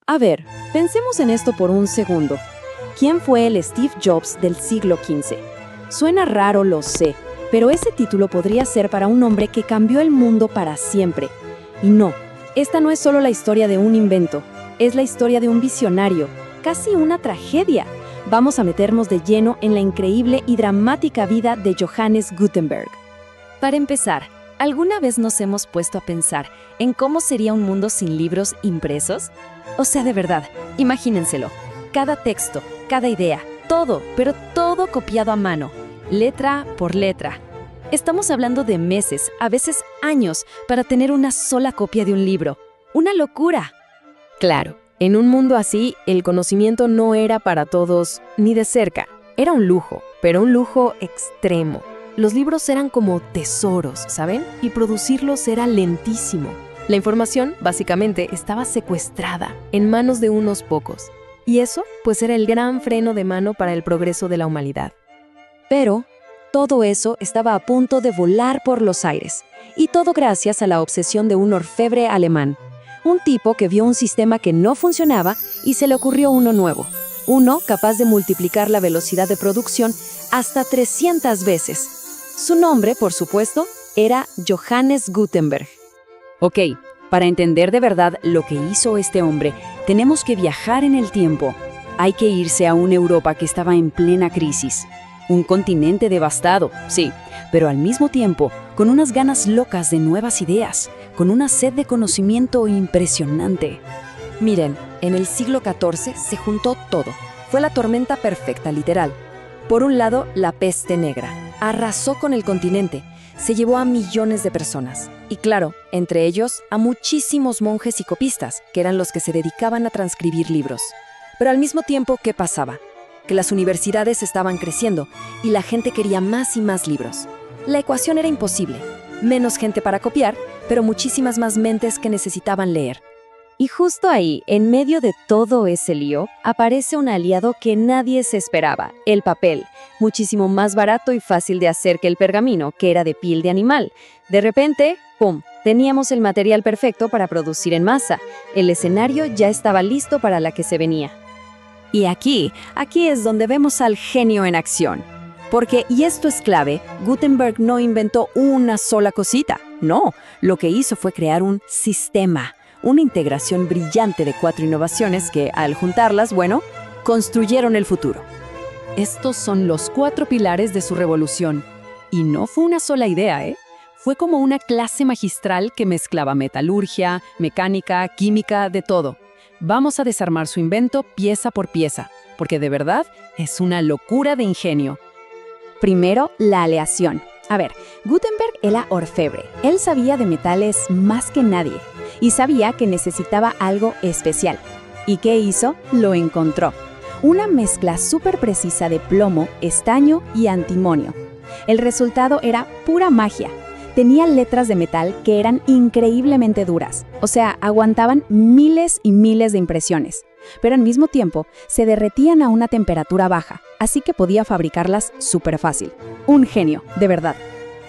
A ver, pensemos en esto por un segundo. ¿Quién fue el Steve Jobs del siglo XV? Suena raro, lo sé, pero ese título podría ser para un hombre que cambió el mundo para siempre. Y no, esta no es solo la historia de un invento, es la historia de un visionario, casi una tragedia. Vamos a meternos de lleno en la increíble y dramática vida de Johannes Gutenberg. Para empezar, ¿alguna vez nos hemos puesto a pensar en cómo sería un mundo sin libros impresos? O sea, de verdad, imagínenselo. Cada texto, cada idea, todo, pero todo copiado a mano, letra por letra. Estamos hablando de meses, a veces años, para tener una sola copia de un libro. ¡Una locura! Claro, en un mundo así, el conocimiento no era para todos ni de cerca. Era un lujo, pero un lujo extremo. Los libros eran como tesoros, ¿saben? Y producirlos era lentísimo. La información, básicamente, estaba secuestrada en manos de unos pocos. Y eso, pues, era el gran freno de mano para el progreso de la humanidad. Pero todo eso estaba a punto de volar por los aires. Y todo gracias a la obsesión de un orfebre alemán. Un tipo que vio un sistema que no funcionaba y se le ocurrió uno nuevo. Uno capaz de multiplicar la velocidad de producción hasta 300 veces. Su nombre, por supuesto, era Johannes Gutenberg. Ok, para entender de verdad lo que hizo este hombre, tenemos que viajar en el tiempo. Hay que irse a una Europa que estaba en plena crisis. Un continente devastado, sí, pero al mismo tiempo con unas ganas locas de nuevas ideas, con una sed de conocimiento impresionante. Miren, en el siglo XIV se juntó todo. Fue la tormenta perfecta, literal. Por un lado, la peste negra. Arrasó con el continente. Se llevó a millones de personas. Y claro, entre ellos, a muchísimos monjes y copistas, que eran los que se dedicaban a transcribir libros. Pero al mismo tiempo, ¿qué pasaba? Que las universidades estaban creciendo y la gente quería más y más libros. La ecuación era imposible. Menos gente para copiar, pero muchísimas más mentes que necesitaban leer. Y justo ahí, en medio de todo ese lío, aparece un aliado que nadie se esperaba, el papel, muchísimo más barato y fácil de hacer que el pergamino, que era de piel de animal. De repente, ¡pum!, teníamos el material perfecto para producir en masa. El escenario ya estaba listo para la que se venía. Y aquí es donde vemos al genio en acción. Porque, y esto es clave, Gutenberg no inventó una sola cosita. No, lo que hizo fue crear un sistema. Una integración brillante de 4 innovaciones que, al juntarlas, bueno, construyeron el futuro. Estos son los 4 pilares de su revolución. Y no fue una sola idea, ¿eh? Fue como una clase magistral que mezclaba metalurgia, mecánica, química, de todo. Vamos a desarmar su invento pieza por pieza, porque de verdad es una locura de ingenio. Primero, la aleación. A ver, Gutenberg era orfebre. Él sabía de metales más que nadie. Y sabía que necesitaba algo especial. ¿Y qué hizo? Lo encontró. Una mezcla súper precisa de plomo, estaño y antimonio. El resultado era pura magia. Tenía letras de metal que eran increíblemente duras. O sea, aguantaban miles y miles de impresiones. Pero al mismo tiempo, se derretían a una temperatura baja. Así que podía fabricarlas súper fácil. Un genio, de verdad.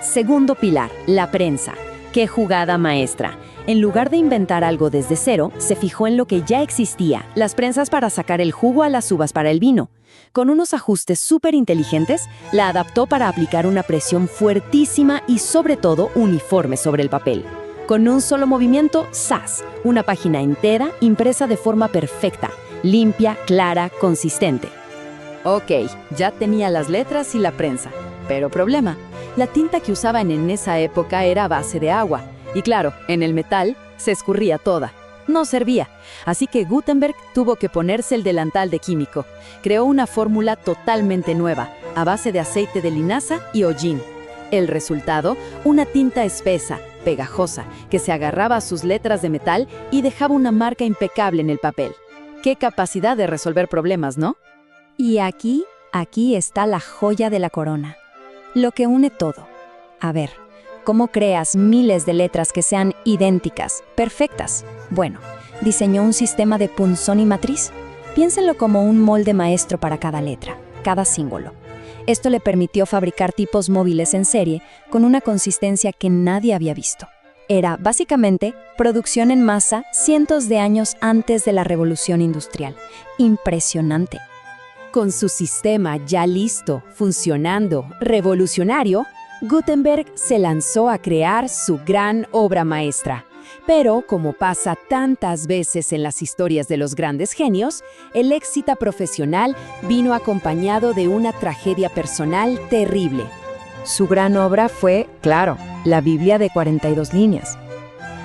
Segundo pilar, la prensa. ¡Qué jugada maestra! En lugar de inventar algo desde cero, se fijó en lo que ya existía, las prensas para sacar el jugo a las uvas para el vino. Con unos ajustes súper inteligentes, la adaptó para aplicar una presión fuertísima y sobre todo uniforme sobre el papel. Con un solo movimiento, ¡zas!, una página entera impresa de forma perfecta, limpia, clara, consistente. Ok, ya tenía las letras y la prensa. Pero problema, la tinta que usaban en esa época era a base de agua. Y claro, en el metal se escurría toda. No servía. Así que Gutenberg tuvo que ponerse el delantal de químico. Creó una fórmula totalmente nueva, a base de aceite de linaza y hollín. El resultado, una tinta espesa, pegajosa, que se agarraba a sus letras de metal y dejaba una marca impecable en el papel. ¡Qué capacidad de resolver problemas!, ¿no? Y aquí está la joya de la corona. Lo que une todo. A ver, ¿cómo creas miles de letras que sean idénticas, perfectas? Bueno, diseñó un sistema de punzón y matriz. Piénsenlo como un molde maestro para cada letra, cada símbolo. Esto le permitió fabricar tipos móviles en serie con una consistencia que nadie había visto. Era, básicamente, producción en masa cientos de años antes de la Revolución Industrial. Impresionante. Con su sistema ya listo, funcionando, revolucionario, Gutenberg se lanzó a crear su gran obra maestra. Pero, como pasa tantas veces en las historias de los grandes genios, el éxito profesional vino acompañado de una tragedia personal terrible. Su gran obra fue, claro, la Biblia de 42 líneas.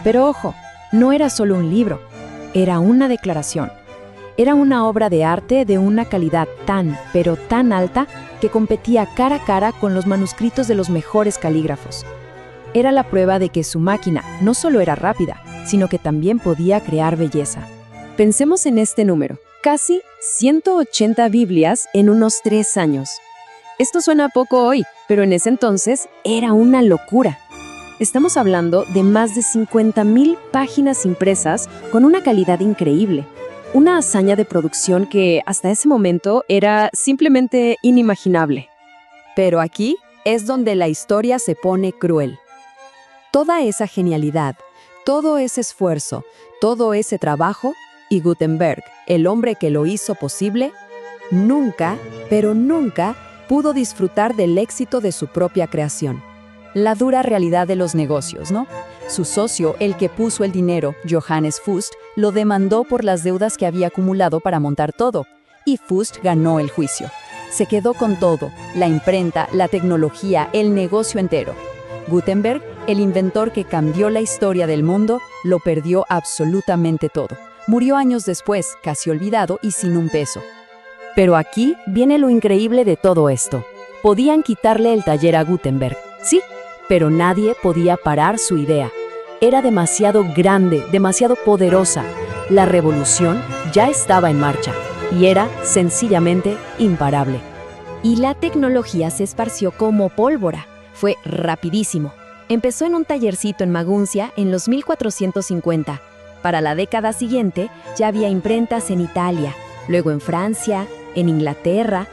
Pero ojo, no era solo un libro, era una declaración. Era una obra de arte de una calidad tan, pero tan alta que competía cara a cara con los manuscritos de los mejores calígrafos. Era la prueba de que su máquina no solo era rápida, sino que también podía crear belleza. Pensemos en este número, casi 180 Biblias en unos 3 años. Esto suena poco hoy, pero en ese entonces era una locura. Estamos hablando de más de 50,000 páginas impresas con una calidad increíble. Una hazaña de producción que hasta ese momento era simplemente inimaginable. Pero aquí es donde la historia se pone cruel. Toda esa genialidad, todo ese esfuerzo, todo ese trabajo, y Gutenberg, el hombre que lo hizo posible, nunca, pero nunca, pudo disfrutar del éxito de su propia creación. La dura realidad de los negocios, ¿no? Su socio, el que puso el dinero, Johannes Fust, lo demandó por las deudas que había acumulado para montar todo, y Fust ganó el juicio. Se quedó con todo, la imprenta, la tecnología, el negocio entero. Gutenberg, el inventor que cambió la historia del mundo, lo perdió absolutamente todo. Murió años después, casi olvidado y sin un peso. Pero aquí viene lo increíble de todo esto. Podían quitarle el taller a Gutenberg, sí, pero nadie podía parar su idea. Era demasiado grande, demasiado poderosa. La revolución ya estaba en marcha y era sencillamente imparable. Y la tecnología se esparció como pólvora. Fue rapidísimo. Empezó en un tallercito en Maguncia en los 1450. Para la década siguiente ya había imprentas en Italia, luego en Francia, en Inglaterra.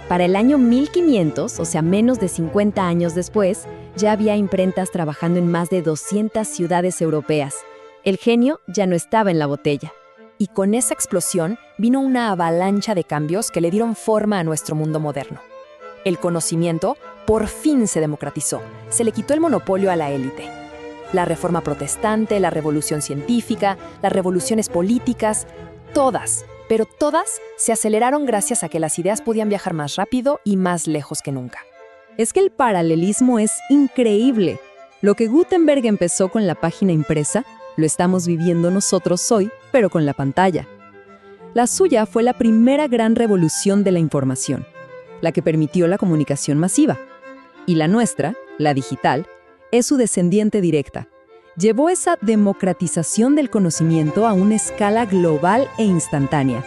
Para el año 1500, o sea, menos de 50 años después, ya había imprentas trabajando en más de 200 ciudades europeas. El genio ya no estaba en la botella. Y con esa explosión vino una avalancha de cambios que le dieron forma a nuestro mundo moderno. El conocimiento por fin se democratizó, se le quitó el monopolio a la élite. La reforma protestante, la revolución científica, las revoluciones políticas, todas, pero todas se aceleraron gracias a que las ideas podían viajar más rápido y más lejos que nunca. Es que el paralelismo es increíble. Lo que Gutenberg empezó con la página impresa, lo estamos viviendo nosotros hoy, pero con la pantalla. La suya fue la primera gran revolución de la información, la que permitió la comunicación masiva. Y la nuestra, la digital, es su descendiente directa. Llevó esa democratización del conocimiento a una escala global e instantánea.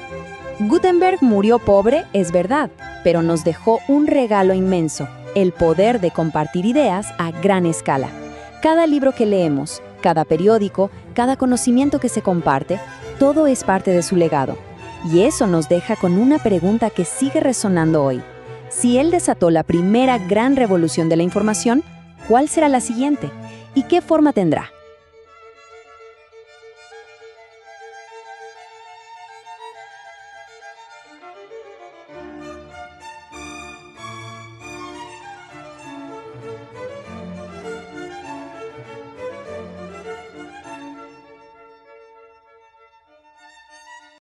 Gutenberg murió pobre, es verdad, pero nos dejó un regalo inmenso, el poder de compartir ideas a gran escala. Cada libro que leemos, cada periódico, cada conocimiento que se comparte, todo es parte de su legado. Y eso nos deja con una pregunta que sigue resonando hoy. Si él desató la primera gran revolución de la información, ¿cuál será la siguiente? ¿Y qué forma tendrá?